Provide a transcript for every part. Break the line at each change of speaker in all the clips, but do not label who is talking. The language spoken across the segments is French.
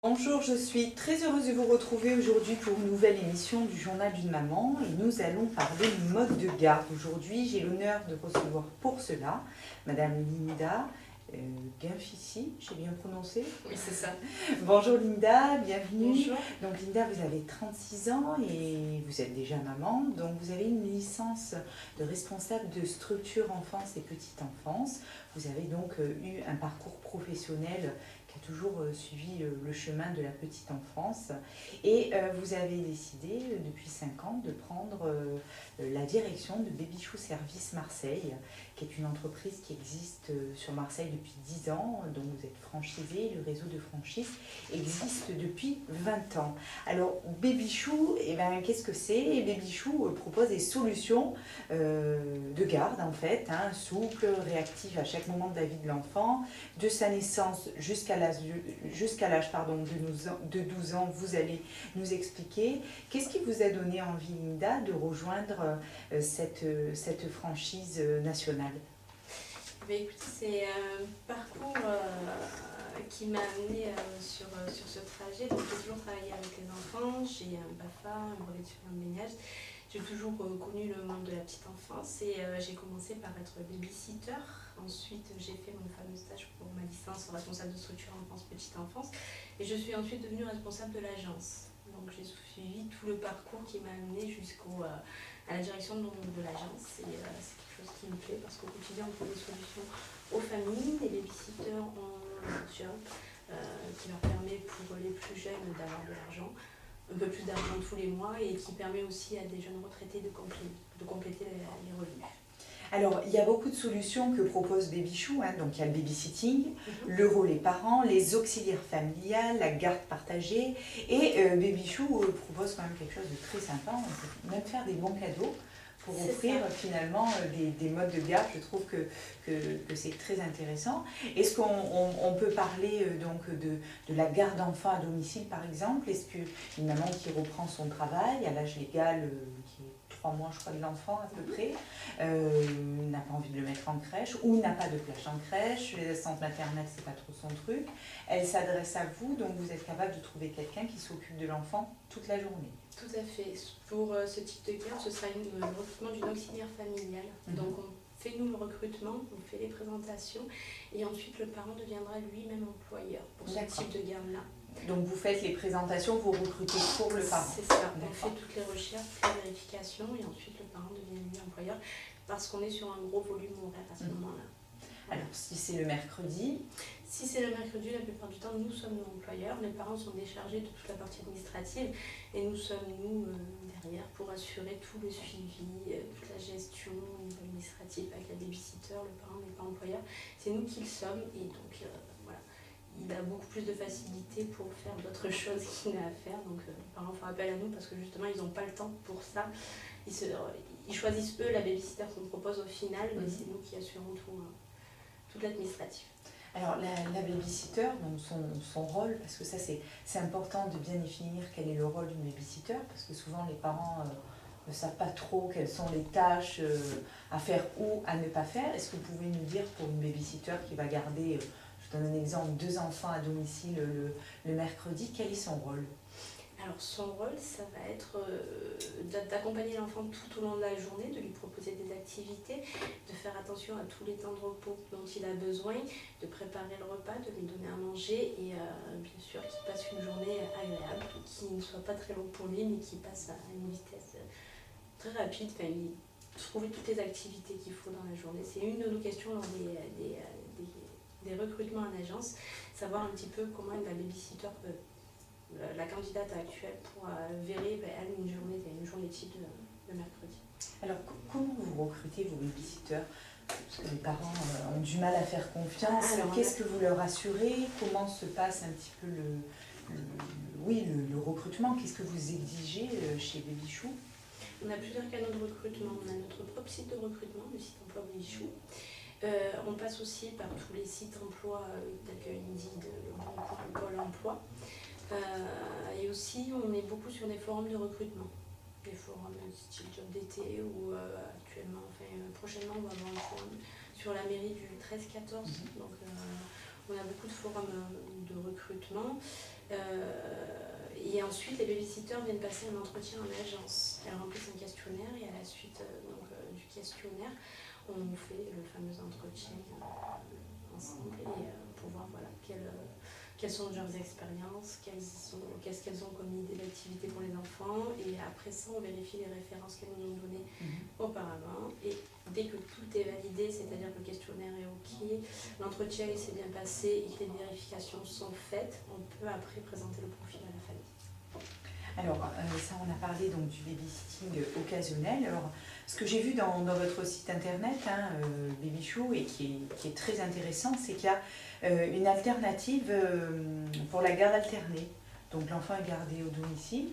Bonjour, je suis très heureuse de vous retrouver aujourd'hui pour une nouvelle émission du Journal d'une maman et nous allons parler mode de garde. Aujourd'hui, j'ai l'honneur de recevoir pour cela Madame Linda Guinfissi, j'ai bien prononcé?
Oui, c'est ça.
Bonjour Linda, bienvenue.
Bonjour.
Donc Linda, vous avez 36 ans et vous êtes déjà maman, donc vous avez une licence de responsable de structure enfance et petite enfance. Vous avez donc eu un parcours professionnel qui a toujours suivi le chemin de la petite enfance. Et vous avez décidé, depuis 5 ans, de prendre la direction de Baby Chou Service Marseille, qui est une entreprise qui existe sur Marseille depuis 10 ans, dont vous êtes franchisé. Le réseau de franchise existe depuis 20 ans. Alors, Baby Chou, eh ben, qu'est-ce que c'est? Baby Chou propose des solutions de garde, en fait, souples, réactives à chaque moment de la vie de l'enfant, de sa naissance jusqu'à l'âge de 12 ans. Vous allez nous expliquer. Qu'est-ce qui vous a donné envie, Linda, de rejoindre cette franchise nationale?
Écoutez, c'est un parcours qui m'a amené sur ce trajet. Donc, j'ai toujours travaillé avec les enfants. J'ai un BAFA, un brevet de surveillant de baignage. J'ai toujours connu le monde de la petite enfance et j'ai commencé par être babysitter. Ensuite, j'ai fait mon fameux stage pour ma licence en responsable de structure enfance petite enfance. Et je suis ensuite devenue responsable de l'agence. Donc, j'ai suivi tout le parcours qui m'a amené à la direction de l'agence. Et c'est quelque chose qui me plaît parce qu'au quotidien, on trouve des solutions aux familles. Les babysitters ont un job qui leur permet pour les plus jeunes d'avoir de l'argent, un peu plus d'argent tous les mois, et qui permet aussi à des jeunes retraités de compléter les revenus.
Alors, il y a beaucoup de solutions que propose Baby Chou, donc il y a le babysitting, le relais parent, les auxiliaires familiales, la garde partagée, et Baby Chou propose quand même quelque chose de très sympa. On peut même faire des bons cadeaux pour offrir finalement des modes de garde. Je trouve que c'est très intéressant. Est-ce qu'on peut parler donc de la garde d'enfants à domicile, par exemple? Est-ce qu'une maman qui reprend son travail à l'âge légal, qui est 3 mois, je crois, de l'enfant à peu près, n'a pas envie de le mettre en crèche ou n'a pas de place en crèche, les assistantes maternelles, c'est pas trop son truc, elle s'adresse à vous, donc vous êtes capable de trouver quelqu'un qui s'occupe de l'enfant toute la journée?
Tout à fait. Pour ce type de garde, ce sera le recrutement d'une auxiliaire familiale. Donc on fait nous le recrutement, on fait les présentations et ensuite le parent deviendra lui-même employeur pour ce type de garde-là.
Donc vous faites les présentations, vous recrutez pour le parent?
C'est ça, on fait toutes les recherches, toutes les vérifications et ensuite le parent devient lui employeur parce qu'on est sur un gros volume horaire à ce moment-là.
Alors, si c'est le mercredi?
Si c'est le mercredi, la plupart du temps, nous sommes nos employeurs. Les parents sont déchargés de toute la partie administrative et nous sommes, nous, derrière pour assurer tout le suivi, toute la gestion au niveau administratif avec la babysitter. Le parent n'est pas employeur. C'est nous qui le sommes et donc, voilà. Il a beaucoup plus de facilité pour faire d'autres choses qu'il n'a à faire. Donc, les parents font appel à nous parce que justement, ils n'ont pas le temps pour ça. Ils choisissent eux la babysitter qu'on propose au final, mais c'est nous qui assurons toute l'administratif.
Alors la babysitter, donc son rôle, parce que ça c'est important de bien définir quel est le rôle d'une babysitter, parce que souvent les parents ne savent pas trop quelles sont les tâches à faire ou à ne pas faire. Est-ce que vous pouvez nous dire pour une babysitter qui va garder, je donne un exemple, 2 enfants à domicile le mercredi, quel est son rôle?
Alors son rôle, ça va être d'accompagner l'enfant tout au long de la journée, de lui proposer des activités, de faire attention à tous les temps de repos dont il a besoin, de préparer le repas, de lui donner à manger et bien sûr qu'il passe une journée agréable, qui ne soit pas très longue pour lui mais qui passe à une vitesse très rapide. Enfin, trouver toutes les activités qu'il faut dans la journée. C'est une de nos questions lors des recrutements en agence, savoir un petit peu comment la babysitter peut la candidate actuelle pour verrer elle une journée type de mercredi.
Alors comment vous recrutez vos babysitters? Parce que les parents ont du mal à faire confiance. Qu'est-ce que vous leur assurez? Comment se passe un petit peu le recrutement? Qu'est-ce que vous exigez chez Baby Chou?
On a plusieurs canaux de recrutement. On a notre propre site de recrutement, le site emploi Baby Chou. On passe aussi par tous les sites emploi tels que Indeed, le Bon Coin, Pôle emploi. Et aussi, on est beaucoup sur des forums de recrutement, des forums style job d'été ou actuellement, prochainement, on va avoir un forum sur la mairie du 13-14. Donc, on a beaucoup de forums de recrutement. Et ensuite, les babysitters viennent passer un entretien en agence. Elles remplissent un questionnaire et à la suite du questionnaire, on fait le fameux entretien ensemble et pour voir voilà, quelles sont leurs expériences, qu'est-ce qu'elles ont comme idée d'activité pour les enfants. Et après ça, on vérifie les références qu'elles nous ont données auparavant. Et dès que tout est validé, c'est-à-dire que le questionnaire est OK, l'entretien s'est bien passé et que les vérifications sont faites, on peut après présenter le profil à la famille.
Alors, ça, on a parlé donc du babysitting occasionnel. Alors, ce que j'ai vu dans votre site internet, Babychou, et qui est très intéressant, c'est qu'il y a une alternative pour la garde alternée. Donc, l'enfant est gardé au domicile,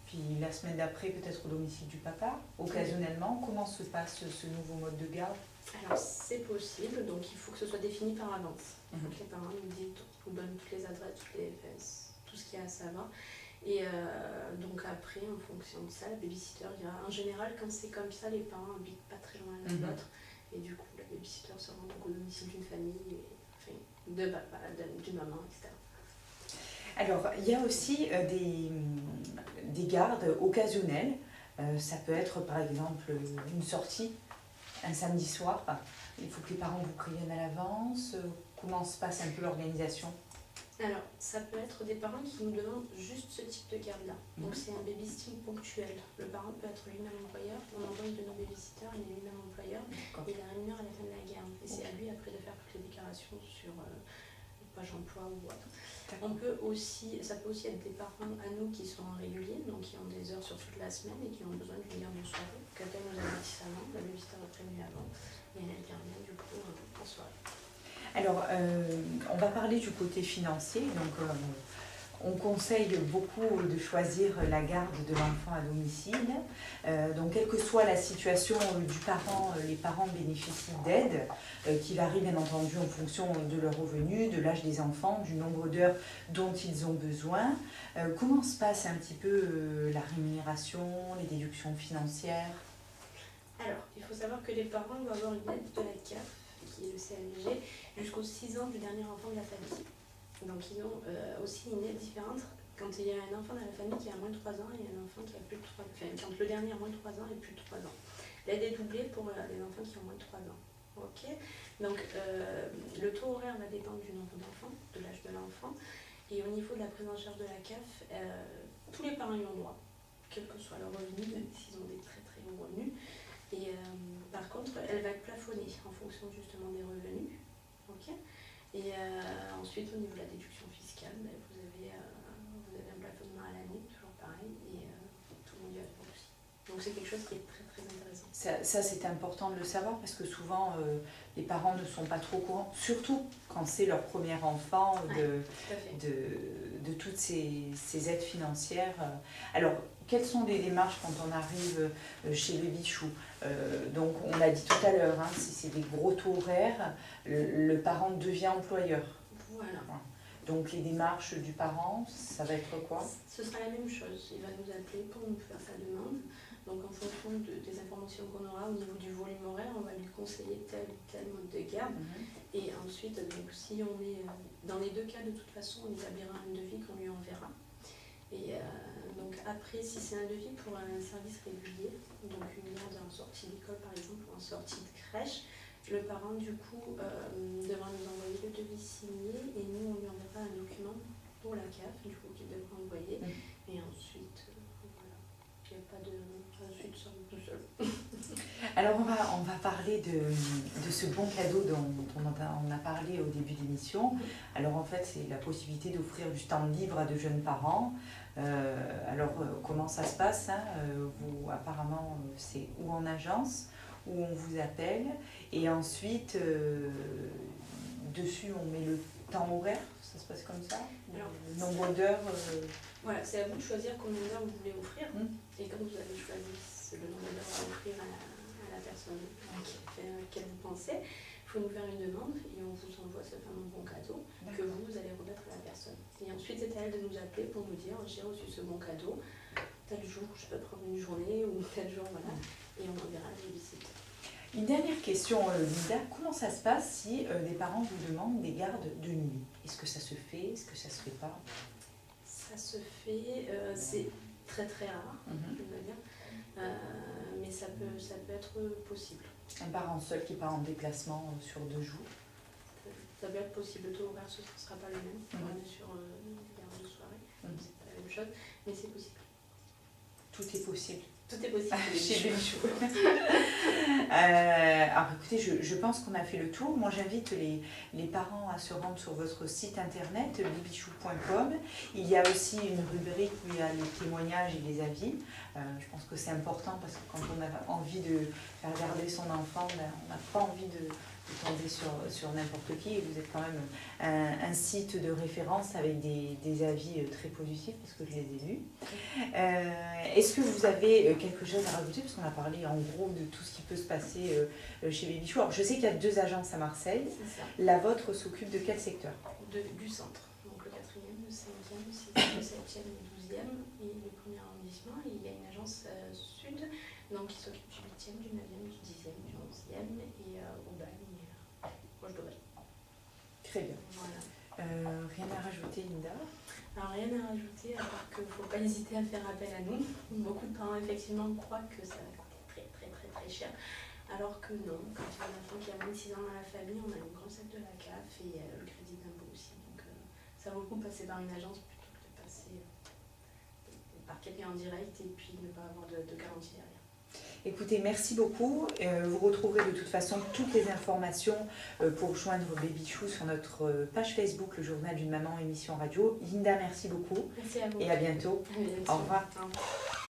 puis la semaine d'après, peut-être au domicile du papa, occasionnellement. Comment se passe ce nouveau mode de garde?
Alors, c'est possible, donc il faut que ce soit défini par avance. Il faut que les parents nous donnent toutes les adresses, tout ce qu'il y a à savoir. Et donc après, en fonction de ça, la babysitter ira. En général, quand c'est comme ça, les parents habitent pas très loin l'un de l'autre. Et du coup, la babysitter se rend donc au domicile d'une famille, de papa, d'une maman, etc.
Alors, il y a aussi des gardes occasionnelles. Ça peut être par exemple une sortie, un samedi soir. Il faut que les parents vous préviennent à l'avance. Comment se passe un peu l'organisation?
Alors, ça peut être des parents qui nous demandent juste ce type de garde-là. Donc, c'est un babysitting ponctuel. Le parent peut être lui-même employeur. On envoie une de nos babysitters, il est lui-même employeur. Et il la rémunère à la fin de la garde. Et c'est à lui après de faire toutes les déclarations sur page emploi ou autre. Ça peut aussi être des parents à nous qui sont en régulier, donc qui ont des heures sur toute la semaine et qui ont besoin d'une garde de soirée. Quelqu'un nous avertit avant, la babysitter est prévenue avant, et elle intervient du coup en soirée.
Alors, on va parler du côté financier. Donc, on conseille beaucoup de choisir la garde de l'enfant à domicile. Donc, quelle que soit la situation du parent, les parents bénéficient d'aides qui varient bien entendu en fonction de leurs revenus, de l'âge des enfants, du nombre d'heures dont ils ont besoin. Comment se passe un petit peu la rémunération, les déductions financières?
Alors, il faut savoir que les parents doivent avoir une aide de la CAF, qui est le CALG, jusqu'aux 6 ans du dernier enfant de la famille. Donc ils ont aussi une aide différente quand il y a un enfant dans la famille qui a moins de 3 ans et un enfant qui a plus de 3 ans. Enfin, quand le dernier a moins de 3 ans et plus de 3 ans. L'aide est doublée pour les enfants qui ont moins de 3 ans. Ok. Donc le taux horaire va dépendre du nombre d'enfants, de l'âge de l'enfant. Et au niveau de la prise en charge de la CAF, tous les parents y ont droit, quel que soit leur revenu, même s'ils ont des très très hauts revenus. Et par contre, elle va être plafonnée en fonction justement des revenus. Okay. Et ensuite, au niveau de la déduction fiscale, vous avez un plafonnement à l'année, toujours pareil, et tout le monde y a droit aussi. Donc c'est quelque chose qui est très très intéressant.
Ça c'est important de le savoir parce que souvent les parents ne sont pas trop au courant, surtout quand c'est leur premier enfant, de toutes ces aides financières. Alors, quelles sont les démarches quand on arrive chez Babychou? Donc, on l'a dit tout à l'heure, si c'est des gros taux horaires, le parent devient employeur.
Voilà.
Donc, les démarches du parent, ça va être quoi?
Ce sera la même chose. Il va nous appeler pour nous faire sa demande. Donc, en fonction des informations qu'on aura au niveau du volume horaire, on va lui conseiller tel ou tel mode de garde. Et ensuite, donc, si on est dans les deux cas, de toute façon, on établira un devis qu'on lui enverra. Et donc après, si c'est un devis pour un service régulier, donc une garde en sortie d'école par exemple, ou en sortie de crèche, le parent du coup devra nous envoyer le devis signé et nous on lui enverra un document pour la CAF, du coup qu'il devra envoyer. Et ensuite, voilà, il n'y a pas de ensuite ça tout seul.
Alors on va parler de ce bon cadeau dont on a parlé au début de l'émission. Alors en fait c'est la possibilité d'offrir du temps libre à de jeunes parents. Comment ça se passe vous, apparemment c'est ou en agence ou on vous appelle et ensuite dessus on met le temps horaire, ça se passe comme ça?
Alors,
le nombre d'heures
Voilà, c'est à vous de choisir combien d'heures vous voulez offrir et quand vous avez choisi le nombre d'heures à offrir à la personne à laquelle vous pensez, il faut nous faire une demande et on vous envoie ce fameux bon cadeau que vous allez remettre à la personne. Et ensuite, c'est à elle de nous appeler pour nous dire j'ai reçu ce bon cadeau, tel jour je peux prendre une journée ou tel jour, voilà, et on enverra la visite.
Une dernière question, Linda, comment ça se passe si des parents vous demandent des gardes de nuit? Est-ce que ça se fait? Est-ce que ça se fait pas?
Ça se fait, c'est très très rare, je dois dire, mais ça peut être possible.
Un parent seul qui part en déplacement sur 2 jours.
Ça peut être possible, le taux horaire ce ne sera pas le même, on est sur des gardes de soirée, c'est pas la même chose, mais c'est possible.
Tout est possible.
Tout est possible
Chez Bébichou. Alors écoutez, je pense qu'on a fait le tour. Moi j'invite les parents à se rendre sur votre site internet bebichou.com. Il y a aussi une rubrique où il y a les témoignages et les avis. Je pense que c'est important parce que quand on a envie de faire garder son enfant, on n'a pas envie de tomber sur n'importe qui, et vous êtes quand même un site de référence avec des avis très positifs parce que je les ai lus. Est-ce que vous avez quelque chose à rajouter, parce qu'on a parlé en gros de tout ce qui peut se passer chez Bébichou. Alors je sais qu'il y a 2 agences à Marseille.
C'est ça.
La vôtre s'occupe de quel secteur?
Du centre, donc le 4e, le 5e, le 6e, le 7e, le 12e et le 1er arrondissement. Et il y a une agence sud donc, qui s'occupe du 8e, du 9e, du 10e, du 11e et au Bagne, proche d'Aubagne.
Très bien.
Voilà.
Rien à rajouter, Linda?
Alors rien à rajouter, à part qu'il ne faut pas hésiter à faire appel à nous. Beaucoup de parents effectivement croient que ça va coûter très très très très cher. Alors que non, quand il y a un enfant qui a moins de 6 ans dans la famille, on a une grosse aide de la CAF et le crédit d'impôt aussi. Donc ça vaut le coup de passer par une agence plutôt que de passer par quelqu'un en direct et puis ne pas avoir de garantie derrière.
Écoutez, merci beaucoup. Vous retrouverez de toute façon toutes les informations pour joindre Bébichou sur notre page Facebook, le journal d'une maman, émission radio. Linda, merci beaucoup.
Merci à vous.
Et à bientôt.
À bientôt.
Au revoir.
Au revoir.